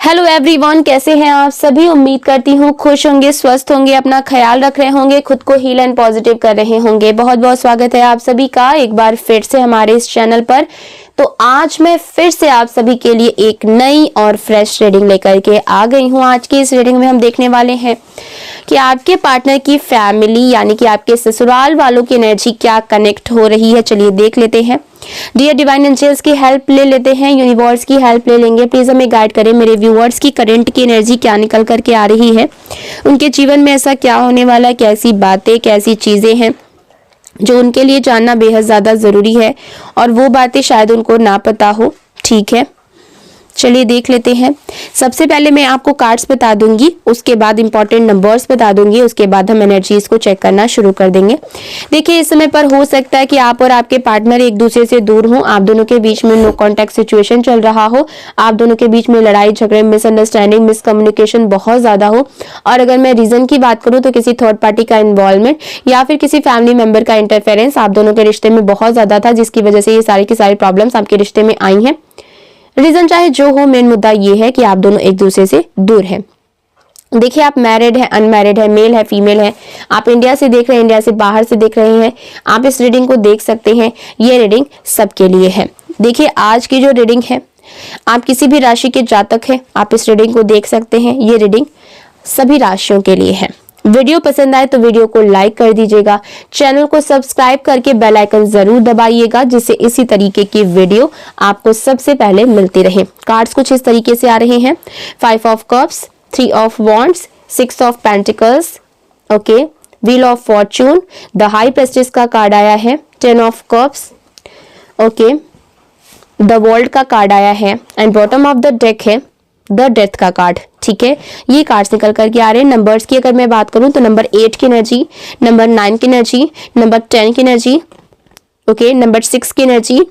Hello everyone, कैसे हैं आप सभी। उम्मीद करती हूँ खुश होंगे, स्वस्थ होंगे, अपना ख्याल रख रहे होंगे, खुद को हील एंड पॉजिटिव कर रहे होंगे। बहुत बहुत स्वागत है आप सभी का एक बार फिर से हमारे इस चैनल पर। तो आज मैं फिर से आप सभी के लिए एक नई और फ्रेश रीडिंग लेकर के आ गई हूँ। आज की इस रीडिंग में हम देखने वाले हैं कि आपके पार्टनर की फैमिली यानी कि आपके ससुराल वालों की एनर्जी क्या कनेक्ट हो रही है। चलिए देख लेते हैं। डियर डिवाइन एंजल्स की हेल्प ले लेते हैं, यूनिवर्स की हेल्प ले लेंगे। प्लीज हमें गाइड करें, मेरे व्यूअर्स की करंट की एनर्जी क्या निकल करके आ रही है, उनके जीवन में ऐसा क्या होने वाला है, कैसी बातें कैसी चीजें हैं जो उनके लिए जानना बेहद ज्यादा जरूरी है और वो बातें शायद उनको ना पता हो। ठीक है, चलिए देख लेते हैं। सबसे पहले मैं आपको कार्ड्स बता दूंगी, उसके बाद इंपॉर्टेंट नंबर्स बता दूंगी, उसके बाद हम एनर्जीज को चेक करना शुरू कर देंगे। देखिए, इस समय पर हो सकता है कि आप और आपके पार्टनर एक दूसरे से दूर हों, आप दोनों के बीच में नो कॉन्टैक्ट सिचुएशन चल रहा हो, आप दोनों के बीच में लड़ाई झगड़े, मिसअंडरस्टैंडिंग, मिसकम्युनिकेशन बहुत ज्यादा हो। और अगर मैं रीजन की बात करूं तो किसी थर्ड पार्टी का इन्वॉल्वमेंट या फिर किसी फैमिली मेंबर का इंटरफेरेंस आप दोनों के रिश्ते में बहुत ज्यादा था, जिसकी वजह से ये सारी की सारी प्रॉब्लम्स आपके रिश्ते में आई हैं। रीजन चाहे जो हो, मेन मुद्दा ये है कि आप दोनों एक दूसरे से दूर हैं। देखिए, आप मैरिड है, अनमैरिड है, मेल है, फीमेल है, आप इंडिया से देख रहे हैं, इंडिया से बाहर से देख रहे हैं, आप इस रीडिंग को देख सकते हैं। ये रीडिंग सबके लिए है। देखिए, आज की जो रीडिंग है, आप किसी भी राशि के जातक हैं, आप इस रीडिंग को देख सकते हैं। ये रीडिंग सभी राशियों के लिए है। वीडियो पसंद आए तो वीडियो को लाइक कर दीजिएगा, चैनल को सब्सक्राइब करके बेल आइकन जरूर दबाइएगा, जिससे इसी तरीके की वीडियो आपको सबसे पहले मिलती रहे। कार्ड्स कुछ इस तरीके से आ रहे हैं। 5 of cups, 3 of wands, 6 of pentacles, okay, wheel of Fortune, the high prestige का कार्ड आया है, 10 of cups, okay, the world का कार्ड आया है and bottom of the deck है द डेथ का कार्ड। ठीक है, ये कार्ड्स निकल करके आ रहे हैं। नंबर्स की अगर मैं बात करूं तो नंबर 8 की एनर्जी, नंबर 9 की एनर्जी, नंबर 10 की एनर्जी, ओके, नंबर 6 की एनर्जी,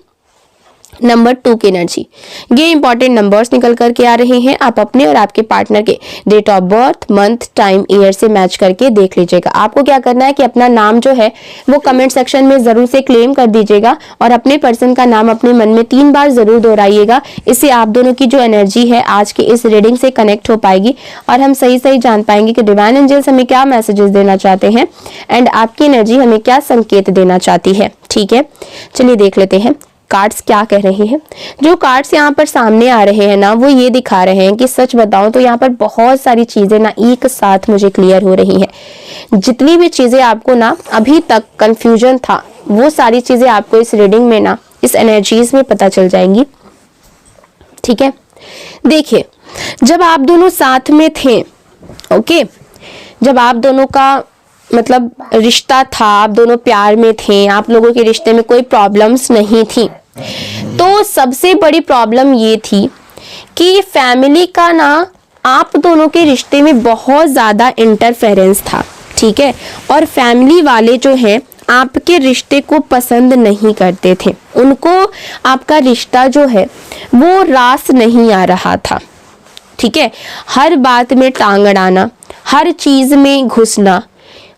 नंबर 2 की एनर्जी। ये इंपॉर्टेंट नंबर्स निकल करके आ रहे हैं। आप अपने और आपके पार्टनर के date of birth, month, time, year से मैच करके देख लीजिएगा। आपको क्या करना है कि अपना नाम जो है वो कमेंट सेक्शन में जरूर से क्लेम कर दीजिएगा और अपने पर्सन का नाम अपने मन में 3 बार जरूर दोहराइएगा। इससे आप दोनों की जो एनर्जी है आज की इस रीडिंग से कनेक्ट हो पाएगी और हम सही सही जान पाएंगे कि डिवाइन एंजल्स हमें क्या मैसेजेस देना चाहते हैं एंड आपकी एनर्जी हमें क्या संकेत देना चाहती है। ठीक है, चलिए देख लेते हैं कार्ड्स क्या कह रहे हैं। जो कार्ड्स यहाँ पर सामने आ रहे हैं ना, वो ये दिखा रहे हैं कि सच बताऊं तो यहाँ पर बहुत सारी चीजें ना एक साथ मुझे क्लियर हो रही हैं। जितनी भी चीजें आपको ना अभी तक कंफ्यूजन था, वो सारी चीजें आपको इस रीडिंग में ना, इस एनर्जीज में पता चल जाएंगी। ठीक है, देखिए, जब आप दोनों साथ में थे, ओके, जब आप दोनों का मतलब रिश्ता था, आप दोनों प्यार में थे, आप लोगों के रिश्ते में कोई प्रॉब्लम्स नहीं थी, तो सबसे बड़ी प्रॉब्लम ये थी कि फैमिली का ना आप दोनों के रिश्ते में बहुत ज़्यादा इंटरफेरेंस था। ठीक है, और फैमिली वाले जो हैं आपके रिश्ते को पसंद नहीं करते थे, उनको आपका रिश्ता जो है वो रास नहीं आ रहा था। ठीक है, हर बात में टांग अड़ाना, हर चीज़ में घुसना,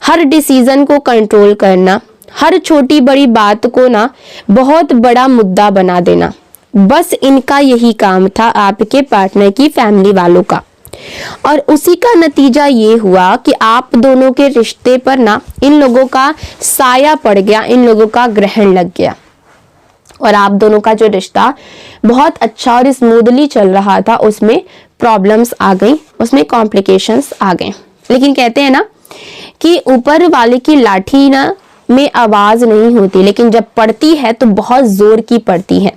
हर डिसीजन को कंट्रोल करना, हर छोटी बड़ी बात को ना बहुत बड़ा मुद्दा बना देना, बस इनका यही काम था आपके पार्टनर की फैमिली वालों का। और उसी का नतीजा ये हुआ कि आप दोनों के रिश्ते पर ना इन लोगों का साया पड़ गया, इन लोगों का ग्रहण लग गया और आप दोनों का जो रिश्ता बहुत अच्छा और स्मूथली चल रहा था उसमें प्रॉब्लम्स आ गई, उसमें कॉम्प्लिकेशंस आ गए। लेकिन कहते हैं ना कि ऊपर वाले की लाठी ना में आवाज नहीं होती, लेकिन जब पड़ती है तो बहुत जोर की पड़ती है।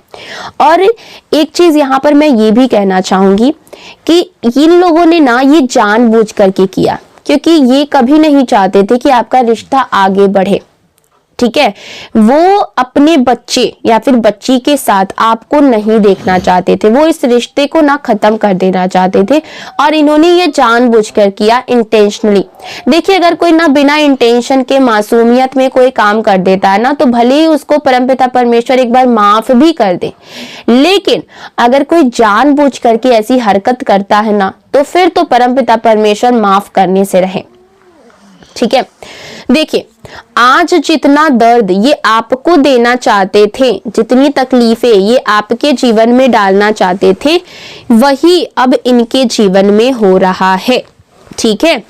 और एक चीज यहाँ पर मैं ये भी कहना चाहूंगी कि इन लोगों ने ना ये जानबूझ करके किया, क्योंकि ये कभी नहीं चाहते थे कि आपका रिश्ता आगे बढ़े। ठीक है, वो अपने बच्चे या फिर बच्ची के साथ आपको नहीं देखना चाहते थे, वो इस रिश्ते को ना खत्म कर देना चाहते थे और इन्होंने ये जानबूझकर किया, इंटेंशनली। देखिए, अगर कोई ना बिना इंटेंशन के मासूमियत में कोई काम कर देता है ना, तो भले ही उसको परमपिता परमेश्वर एक बार माफ भी कर दे, लेकिन अगर कोई जानबूझ करके ऐसी हरकत करता है ना, तो फिर तो परमपिता परमेश्वर माफ करने से रहे। ठीक है, देखिए, आज जितना दर्द ये आपको देना चाहते थे, जितनी तकलीफें ये आपके जीवन में डालना चाहते थे, वही अब इनके जीवन में हो रहा है। ठीक है,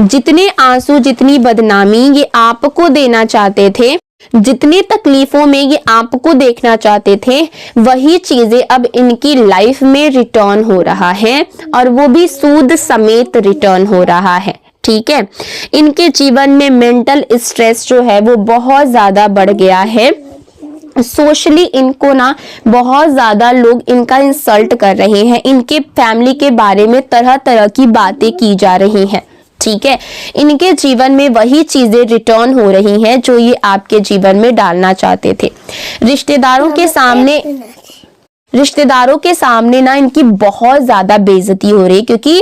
जितने आंसू, जितनी बदनामी ये आपको देना चाहते थे, जितनी तकलीफों में ये आपको देखना चाहते थे, वही चीजें अब इनकी लाइफ में रिटर्न हो रहा है, और वो भी सूद समेत रिटर्न हो रहा है। ठीक है, इनके जीवन में मेंटल स्ट्रेस जो है वो बहुत ज्यादा बढ़ गया है। सोशली इनको ना बहुत ज्यादा लोग इनका इंसल्ट कर रहे हैं, इनके फैमिली के बारे में तरह तरह की बातें की जा रही हैं। ठीक है, इनके जीवन में वही चीजें रिटर्न हो रही हैं जो ये आपके जीवन में डालना चाहते थे। रिश्तेदारों के सामने ना इनकी बहुत ज्यादा बेइज्जती हो रही, क्योंकि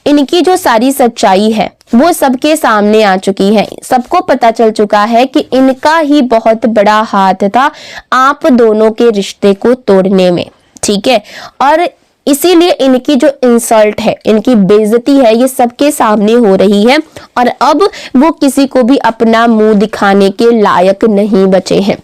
इनकी जो सारी सच्चाई है वो सबके सामने आ चुकी है। सबको पता चल चुका है कि इनका ही बहुत बड़ा हाथ था आप दोनों के रिश्ते को तोड़ने में। ठीक है, और इसीलिए इनकी जो इंसल्ट है, इनकी बेइज्जती है, ये सबके सामने हो रही है, और अब वो किसी को भी अपना मुंह दिखाने के लायक नहीं बचे हैं,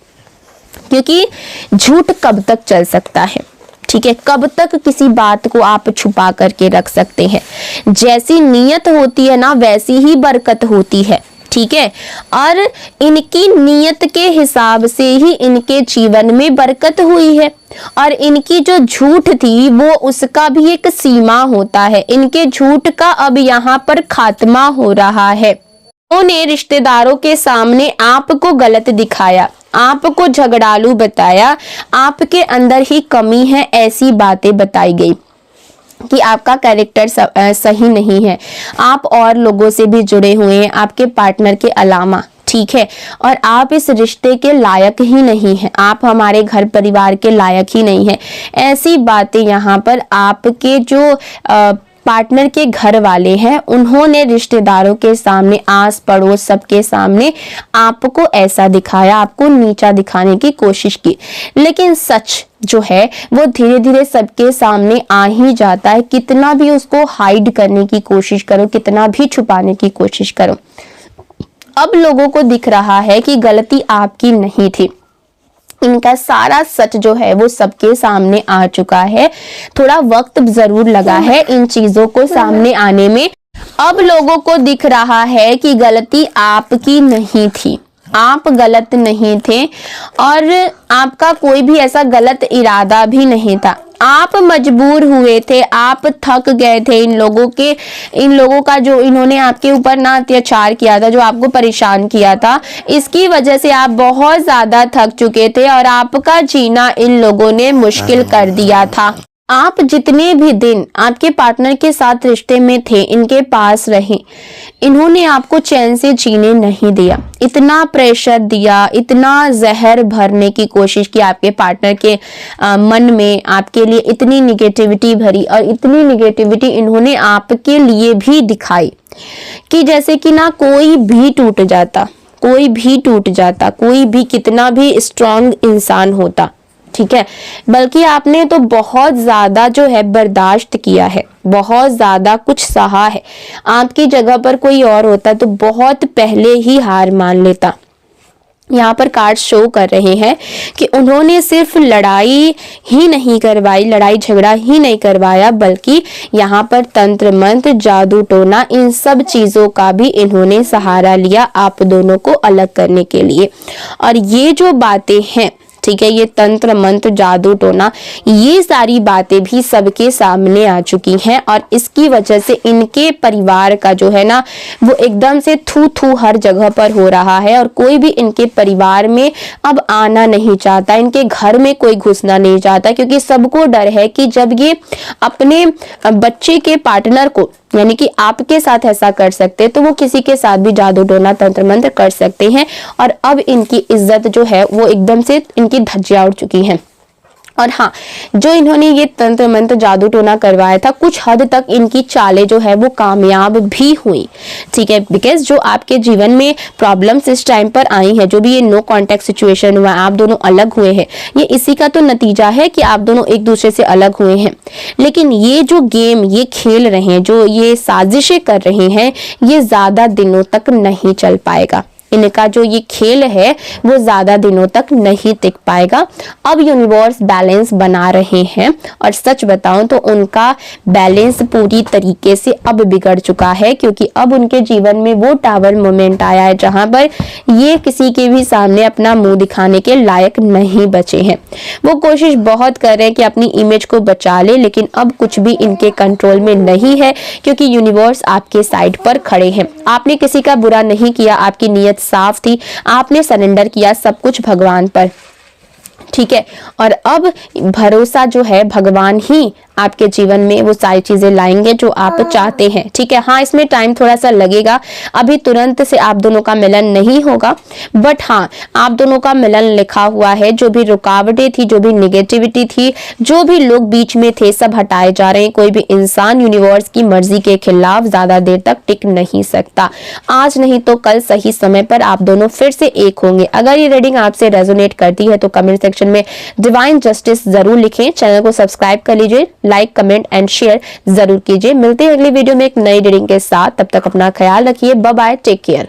क्योंकि झूठ कब तक चल सकता है। ठीक है, कब तक किसी बात को आप छुपा करके रख सकते हैं। जैसी नीयत होती है ना, वैसी ही बरकत होती है। ठीक है, और इनकी नीयत के हिसाब से ही इनके जीवन में बरकत हुई है, और इनकी जो झूठ थी वो उसका भी एक सीमा होता है। इनके झूठ का अब यहाँ पर खात्मा हो रहा है। उन्होंने रिश्तेदारों के सामने आपको गलत दिखाया, आपको झगड़ालू बताया, आपके अंदर ही कमी है, ऐसी बातें बताई गई कि आपका कैरेक्टर सही नहीं है, आप और लोगों से भी जुड़े हुए हैं आपके पार्टनर के अलावा। ठीक है, और आप इस रिश्ते के लायक ही नहीं हैं, आप हमारे घर परिवार के लायक ही नहीं हैं। ऐसी बातें यहाँ पर आपके जो पार्टनर के घर वाले हैं, उन्होंने रिश्तेदारों के सामने, आस पड़ोस सबके सामने आपको ऐसा दिखाया, आपको नीचा दिखाने की कोशिश की। लेकिन सच जो है वो धीरे धीरे सबके सामने आ ही जाता है, कितना भी उसको हाइड करने की कोशिश करो, कितना भी छुपाने की कोशिश करो। अब लोगों को दिख रहा है कि गलती आपकी नहीं थी, इनका सारा सच जो है वो सबके सामने आ चुका है। थोड़ा वक्त जरूर लगा है इन चीजों को सामने आने में। अब लोगों को दिख रहा है कि गलती आपकी नहीं थी, आप गलत नहीं थे, और आपका कोई भी ऐसा गलत इरादा भी नहीं था। आप मजबूर हुए थे, आप थक गए थे इन लोगों का जो इन्होंने आपके ऊपर ना अत्याचार किया था, जो आपको परेशान किया था, इसकी वजह से आप बहुत ज्यादा थक चुके थे, और आपका जीना इन लोगों ने मुश्किल कर दिया था। आप जितने भी दिन आपके पार्टनर के साथ रिश्ते में थे, इनके पास रहे, इन्होंने आपको चैन से जीने नहीं दिया, इतना प्रेशर दिया, इतना जहर भरने की कोशिश की आपके पार्टनर के मन में, आपके लिए इतनी निगेटिविटी भरी, और इतनी निगेटिविटी इन्होंने आपके लिए भी दिखाई कि जैसे कि ना कोई भी टूट जाता, कोई भी कितना भी स्ट्रांग इंसान होता। ठीक है, बल्कि आपने तो बहुत ज्यादा जो है बर्दाश्त किया है, बहुत ज्यादा कुछ सहा है। आपकी जगह पर कोई और होता तो बहुत पहले ही हार मान लेता। यहाँ पर कार्ड शो कर रहे हैं कि उन्होंने सिर्फ लड़ाई ही नहीं करवाई, लड़ाई झगड़ा ही नहीं करवाया, बल्कि यहाँ पर तंत्र मंत्र, जादू टोना, इन सब चीजों का भी इन्होंने सहारा लिया आप दोनों को अलग करने के लिए। और ये जो बातें हैं, ठीक है, ये तंत्र मंत्र, जादू टोना, ये सारी बातें भी सबके सामने आ चुकी हैं, और इसकी वजह से इनके परिवार का जो है ना वो एकदम से थू थू हर जगह पर हो रहा है, और कोई भी इनके परिवार में अब आना नहीं चाहता, इनके घर में कोई घुसना नहीं चाहता, क्योंकि सबको डर है कि जब ये अपने बच्चे के पार्टनर को, यानी कि आपके साथ ऐसा कर सकते हैं, तो वो किसी के साथ भी जादू टोना तंत्र मंत्र कर सकते हैं। और अब इनकी इज्जत जो है वो एकदम से इनकी धज्जियां उड़ चुकी हैं। और हाँ, जो इन्होंने ये तंत्र मंत्र जादू टोना करवाया था, कुछ हद तक इनकी चालें जो है वो कामयाब भी हुई। ठीक है, बिकॉज जो आपके जीवन में प्रॉब्लम्स इस टाइम पर आई हैं, जो भी ये नो कांटेक्ट सिचुएशन हुआ, आप दोनों अलग हुए हैं, ये इसी का तो नतीजा है कि आप दोनों एक दूसरे से अलग हुए हैं। लेकिन ये जो गेम ये खेल रहे हैं, जो ये साजिशें कर रहे हैं, ये ज्यादा दिनों तक नहीं चल पाएगा। इनका जो ये खेल है वो ज्यादा दिनों तक नहीं टिक पाएगा। अब यूनिवर्स बैलेंस बना रहे हैं और सच बताऊं तो उनका बैलेंस पूरी तरीके से अब बिगड़ चुका है, क्योंकि अब उनके जीवन में वो टावर मोमेंट आया है जहां पर ये किसी के भी सामने अपना मुंह दिखाने के लायक नहीं बचे हैं। वो कोशिश बहुत कर रहे हैं कि अपनी इमेज को बचा ले, लेकिन अब कुछ भी इनके कंट्रोल में नहीं है, क्योंकि यूनिवर्स आपके साइड पर खड़े हैं। आपने किसी का बुरा नहीं किया, आपकी नीयत साफ थी, आपने सरेंडर किया सब कुछ भगवान पर, ठीक है। और अब भरोसा जो है भगवान ही आपके जीवन में वो सारी चीजें लाएंगे जो आप चाहते हैं, ठीक है। हाँ, इसमें टाइम थोड़ा सा लगेगा, अभी तुरंत से आप दोनों का मिलन नहीं होगा, बट हाँ आप दोनों का मिलन लिखा हुआ है। जो भी रुकावटें थी, जो भी निगेटिविटी थी, जो भी लोग बीच में थे, सब हटाए जा रहे हैं। कोई भी इंसान यूनिवर्स की मर्जी के खिलाफ ज्यादा देर तक टिक नहीं सकता। आज नहीं तो कल सही समय पर आप दोनों फिर से एक होंगे। अगर ये रीडिंग आपसे रेजोनेट करती है तो कमेंट सेक्शन में डिवाइन जस्टिस जरूर लिखें। चैनल को सब्सक्राइब कर लीजिए, लाइक कमेंट एंड शेयर जरूर कीजिए। मिलते हैं अगली वीडियो में एक नई रीडिंग के साथ, तब तक अपना ख्याल रखिए। Bye bye, take care.